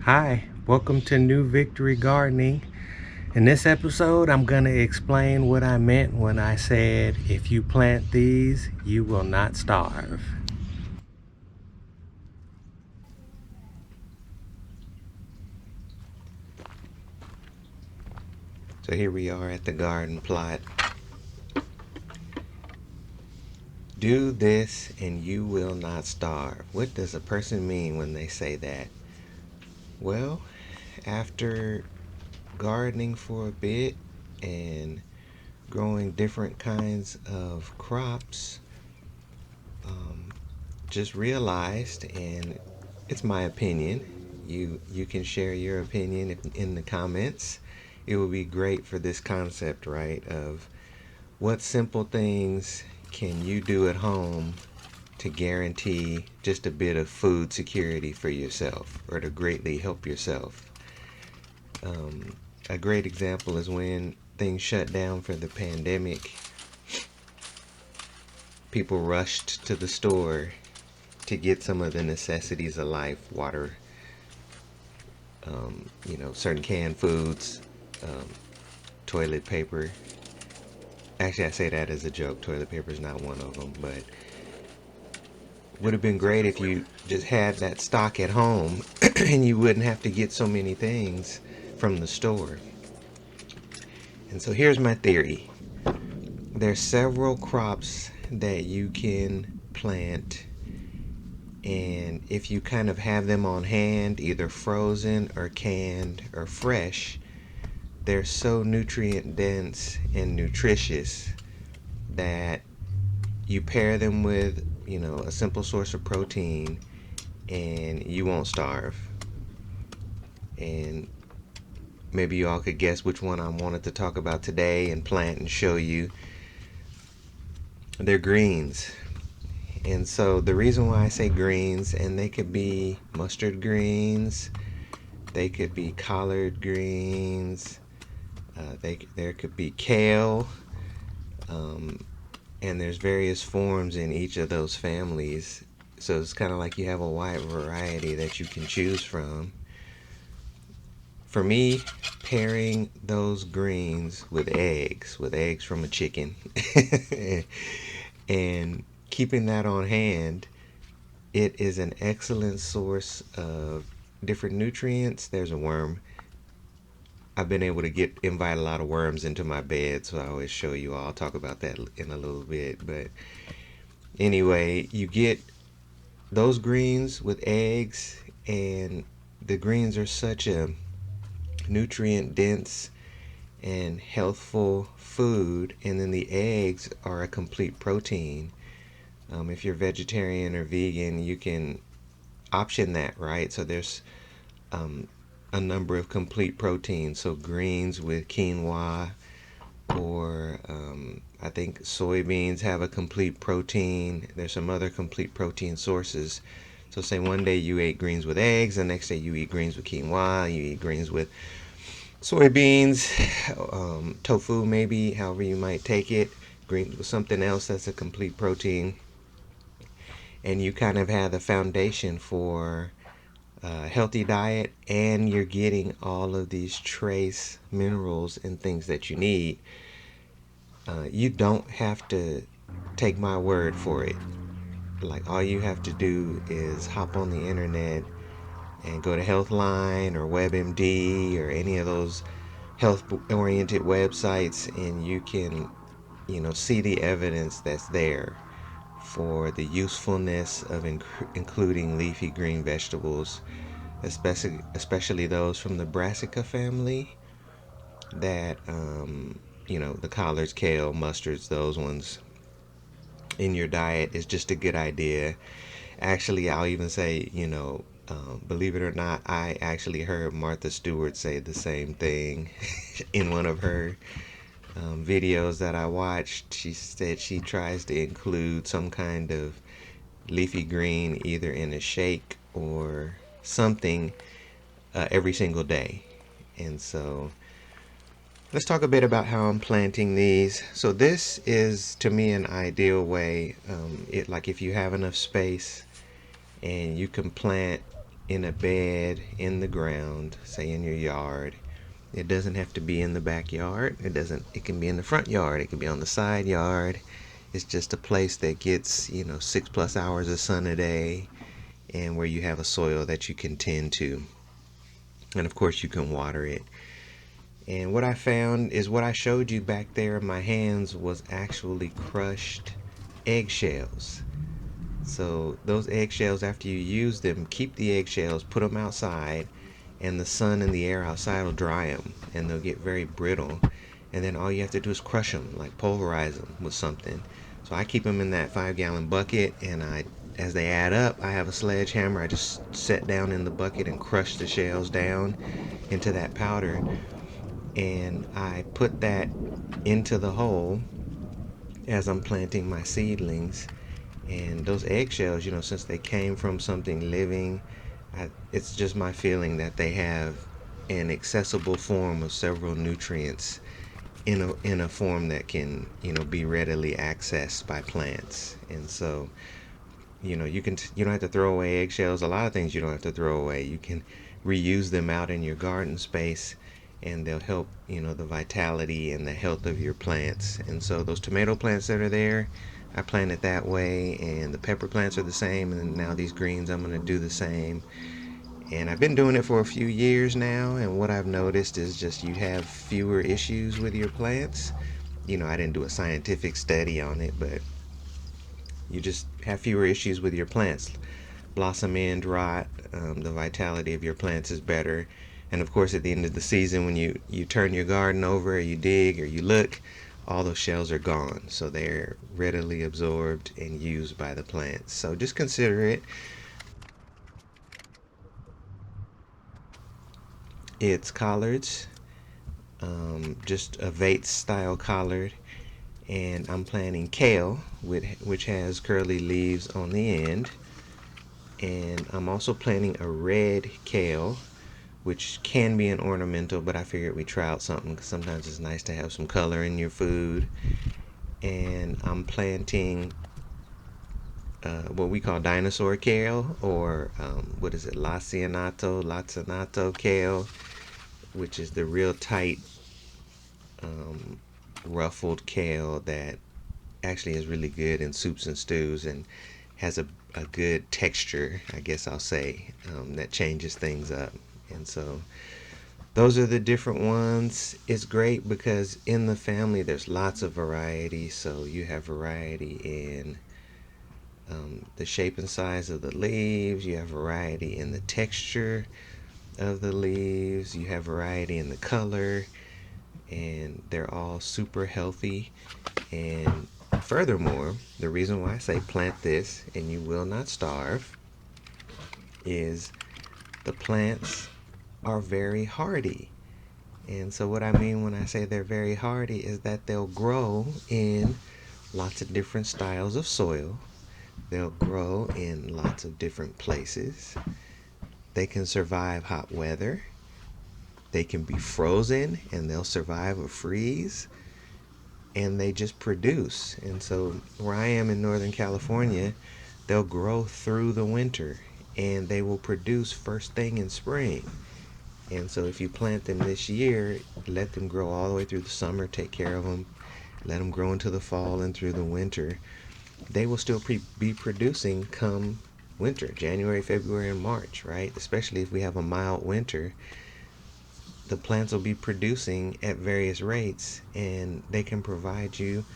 Hi, welcome to New Victory Gardening. In this episode, I'm going to explain what I meant when I said, if you plant these, you will not starve. So here we are at the garden plot. Do this and you will not starve. What does a person mean when they say that? Well, after gardening for a bit and growing different kinds of crops, just realized, and it's my opinion. You can share your opinion in the comments. It would be great for this concept, right? Of what simple things can you do at home to guarantee just a bit of food security for yourself or to greatly help yourself. A great example is when things shut down for the pandemic, people rushed to the store to get some of the necessities of life, water, certain canned foods, um, toilet paper. Actually, I say that as a joke. Toilet paper is not one of them, but would have been great if you just had that stock at home and you wouldn't have to get so many things from the store. And so here's my theory. There's several crops that you can plant, and if you kind of have them on hand, either frozen or canned or fresh, they're so nutrient dense and nutritious that you pair them with, a simple source of protein and you won't starve. And maybe you all could guess which one I wanted to talk about today and plant and show you. They're greens. And so the reason why I say greens, and they could be mustard greens, they could be collard greens, there could be kale, um, and there's various forms in each of those families. So it's kind of like you have a wide variety that you can choose from. For me, pairing those greens with eggs from a chicken, and keeping that on hand, it is an excellent source of different nutrients. There's a worm. I've been able to invite a lot of worms into my bed, so I always show you all. I'll talk about that in a little bit. But anyway, you get those greens with eggs, and the greens are such a nutrient dense and healthful food, and then the eggs are a complete protein. If you're vegetarian or vegan, you can option that, right? So there's um, a number of complete proteins. So greens with quinoa, or I think soybeans have a complete protein. There's some other complete protein sources. So say one day you ate greens with eggs, the next day you eat greens with quinoa, you eat greens with soybeans, tofu maybe, however you might take it, greens with something else that's a complete protein. And you kind of have the foundation for a healthy diet, and you're getting all of these trace minerals and things that you need. You don't have to take my word for it. Like, all you have to do is hop on the internet and go to Healthline or WebMD or any of those health oriented websites, and you can, see the evidence that's there for the usefulness of including leafy green vegetables, especially those from the brassica family, that the collards, kale, mustards, those ones in your diet is just a good idea. Actually, I'll even say, believe it or not, I actually heard Martha Stewart say the same thing in one of her videos that I watched. She said she tries to include some kind of leafy green either in a shake or something every single day. And so let's talk a bit about how I'm planting these. So this is, to me, an ideal way. Like if you have enough space and you can plant in a bed in the ground, say in your yard. It doesn't have to be in the backyard. It can be in the front yard. It can be on the side yard. It's just a place that gets, 6+ hours of sun a day, and where you have a soil that you can tend to. And of course, you can water it. And what I found is what I showed you back there in my hands was actually crushed eggshells. So those eggshells, after you use them, keep the eggshells, put them outside, and the sun and the air outside will dry them, and they'll get very brittle. And then all you have to do is crush them, like pulverize them with something. So I keep them in that 5-gallon bucket, and as they add up, I have a sledgehammer. I just set down in the bucket and crush the shells down into that powder, and I put that into the hole as I'm planting my seedlings. And those eggshells, since they came from something living, it's just my feeling that they have an accessible form of several nutrients in a form that can, be readily accessed by plants. And so, you don't have to throw away eggshells. A lot of things you don't have to throw away. You can reuse them out in your garden space, and they'll help, the vitality and the health of your plants. And so those tomato plants that are there, I planted that way, and the pepper plants are the same, and now these greens I'm going to do the same. And I've been doing it for a few years now, and what I've noticed is just you have fewer issues with your plants. I didn't do a scientific study on it, but you just have fewer issues with your plants. Blossom end rot, the vitality of your plants is better. And of course, at the end of the season, when you turn your garden over, or you dig, or you look, all those shells are gone. So they're readily absorbed and used by the plants. So just consider it. It's collards, just a vase style collard. And I'm planting kale, which has curly leaves on the end. And I'm also planting a red kale, which can be an ornamental, but I figured we'd try out something because sometimes it's nice to have some color in your food. And I'm planting what we call dinosaur kale, or what is it, lacinato kale, which is the real tight, ruffled kale that actually is really good in soups and stews, and has a good texture, I guess I'll say, that changes things up. And so those are the different ones. It's great because in the family there's lots of variety. So you have variety in the shape and size of the leaves, you have variety in the texture of the leaves, you have variety in the color, and they're all super healthy. And furthermore, the reason why I say plant this and you will not starve is the plants are very hardy. And so what I mean when I say they're very hardy is that they'll grow in lots of different styles of soil. They'll grow in lots of different places. They can survive hot weather. They can be frozen and they'll survive a freeze. And they just produce. And so where I am in Northern California, they'll grow through the winter and they will produce first thing in spring. And so if you plant them this year, let them grow all the way through the summer, take care of them, let them grow into the fall and through the winter. They will still be producing come winter, January, February, and March, right? Especially if we have a mild winter, the plants will be producing at various rates, and they can provide you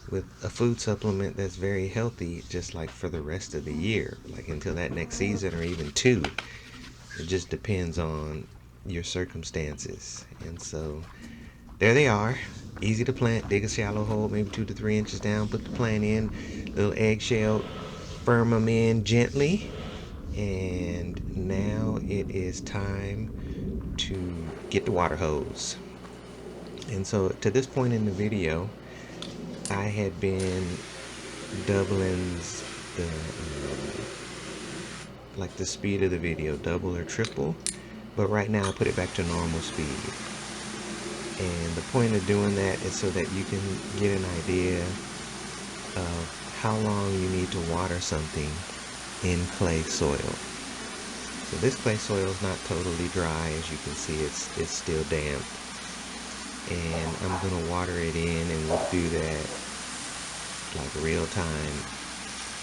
with a food supplement that's very healthy, just like for the rest of the year, like until that next season or even two. It just depends on your circumstances. And so there they are, easy to plant. Dig a shallow hole, maybe 2 to 3 inches down, put the plant in, little eggshell, firm them in gently. And now it is time to get the water hose. And so to this point in the video, I had been doubling like the speed of the video, double or triple, but right now I put it back to normal speed. And the point of doing that is so that you can get an idea of how long you need to water something in clay soil. So this clay soil is not totally dry. As you can see, it's still damp. And I'm gonna water it in, and we'll do that like real time.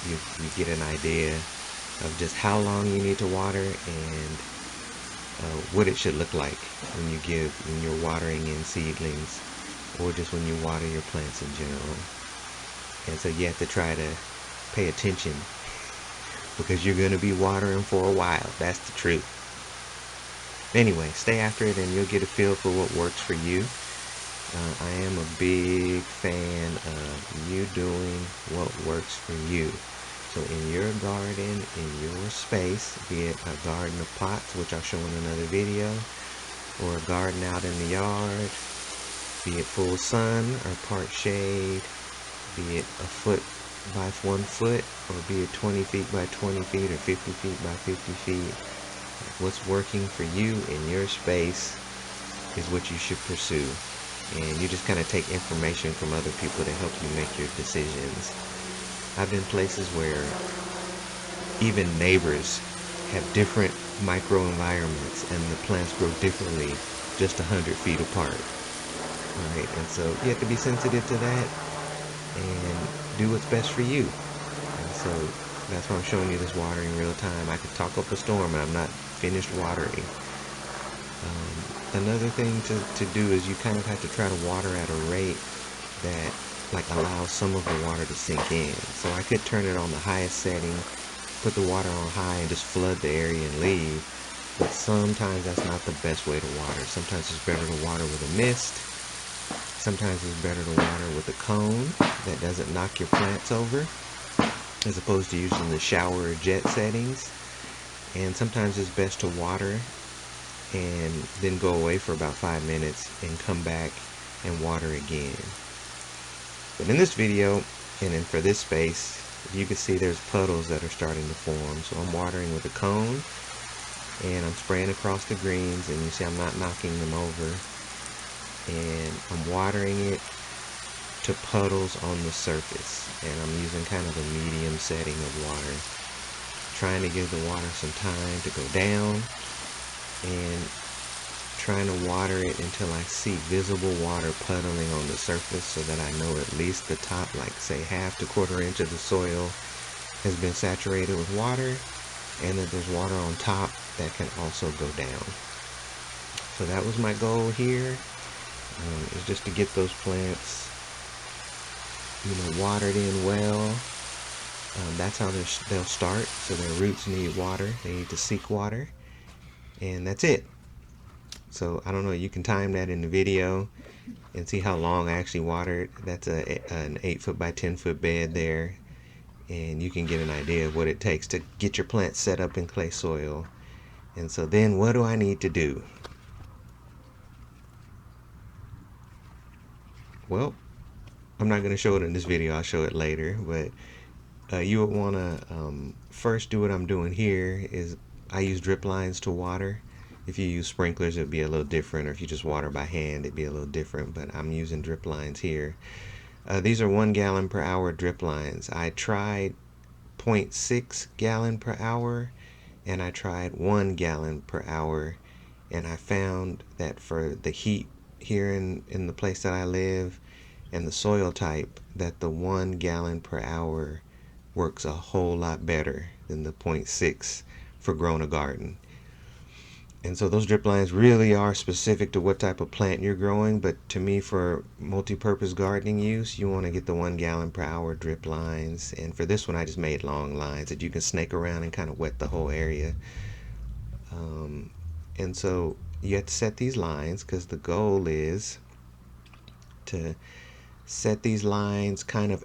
You get an idea of just how long you need to water and what it should look like when you're watering in seedlings, or just when you water your plants in general. And so you have to try to pay attention, because you're going to be watering for a while. That's the truth. Anyway, stay after it and you'll get a feel for what works for you. I am a big fan of you doing what works for you. So in your garden, in your space, be it a garden of pots, which I'll show in another video, or a garden out in the yard, be it full sun or part shade, be it a foot by 1 foot, or be it 20 feet by 20 feet or 50 feet by 50 feet. What's working for you in your space is what you should pursue. And you just kind of take information from other people to help you make your decisions. I've been places where even neighbors have different microenvironments and the plants grow differently just 100 feet apart. Alright, and so you have to be sensitive to that and do what's best for you. And so that's why I'm showing you this water in real time. I could talk up a storm and I'm not finished watering. Another thing to do is you kind of have to try to water at a rate that like allows some of the water to sink in. So I could turn it on the highest setting, put the water on high and just flood the area and leave. But sometimes that's not the best way to water. Sometimes it's better to water with a mist. Sometimes it's better to water with a cone that doesn't knock your plants over, as opposed to using the shower or jet settings. And sometimes it's best to water and then go away for about 5 minutes and come back and water again. But in this video, and then for this space, you can see there's puddles that are starting to form. So I'm watering with a cone and I'm spraying across the greens, and you see I'm not knocking them over. And I'm watering it to puddles on the surface, and I'm using kind of a medium setting of water, trying to give the water some time to go down, and trying to water it until I see visible water puddling on the surface, so that I know at least the top, like say half to quarter inch of the soil has been saturated with water, and that there's water on top that can also go down. So that was my goal here, is just to get those plants, watered in well. That's how they'll start. So their roots need water. They need to seek water, and that's it. So I don't know, you can time that in the video and see how long I actually watered. That's an 8 foot by 10 foot bed there, and you can get an idea of what it takes to get your plants set up in clay soil. And so then what do I need to do? Well, I'm not going to show it in this video, I'll show it later, but you would want to first do what I'm doing here. Is I use drip lines to water. If you use sprinklers, it'd be a little different, or if you just water by hand, it'd be a little different, but I'm using drip lines here. These are 1 gallon per hour drip lines. I tried 0.6 gallon per hour, and I tried 1 gallon per hour, and I found that for the heat here in the place that I live and the soil type, that the 1 gallon per hour works a whole lot better than the 0.6 for growing a garden. And so those drip lines really are specific to what type of plant you're growing, but to me, for multi-purpose gardening use, you want to get the 1 gallon per hour drip lines. And for this one, I just made long lines that you can snake around and kind of wet the whole area. And so you have to set these lines, because the goal is to set these lines kind of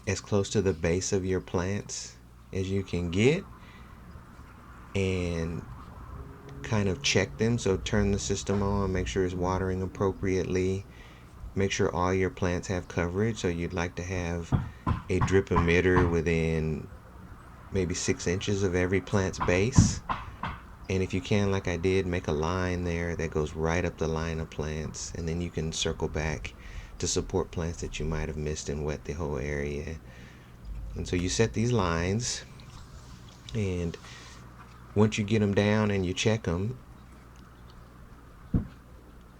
as close to the base of your plants as you can get, and kind of check them. So turn the system on, make sure it's watering appropriately, make sure all your plants have coverage. So you'd like to have a drip emitter within maybe 6 inches of every plant's base. And if you can, like I did, make a line there that goes right up the line of plants, and then you can circle back to support plants that you might have missed and wet the whole area. And so you set these lines, and Once you get them down and you check them,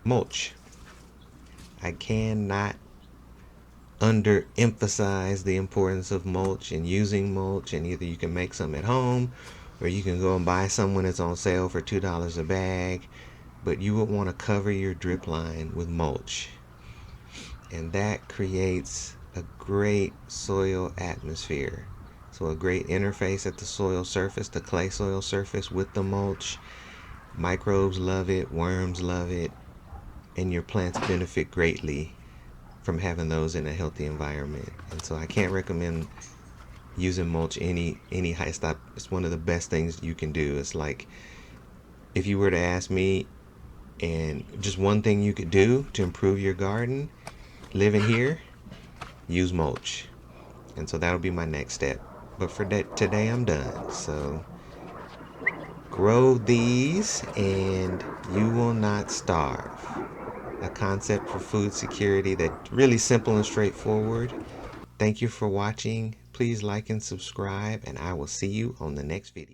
mulch. I cannot underemphasize the importance of mulch and using mulch. And either you can make some at home, or you can go and buy some when it's on sale for $2 a bag. But you would want to cover your drip line with mulch, and that creates a great soil atmosphere. So a great interface at the soil surface, the clay soil surface, with the mulch. Microbes love it, worms love it, and your plants benefit greatly from having those in a healthy environment. And so I can't recommend using mulch any high stop. It's one of the best things you can do. It's like, if you were to ask me, and just one thing you could do to improve your garden living here, use mulch. And so that'll be my next step. But for today, I'm done. So grow these and you will not starve. A concept for food security that's really simple and straightforward. Thank you for watching. Please like and subscribe, and I will see you on the next video.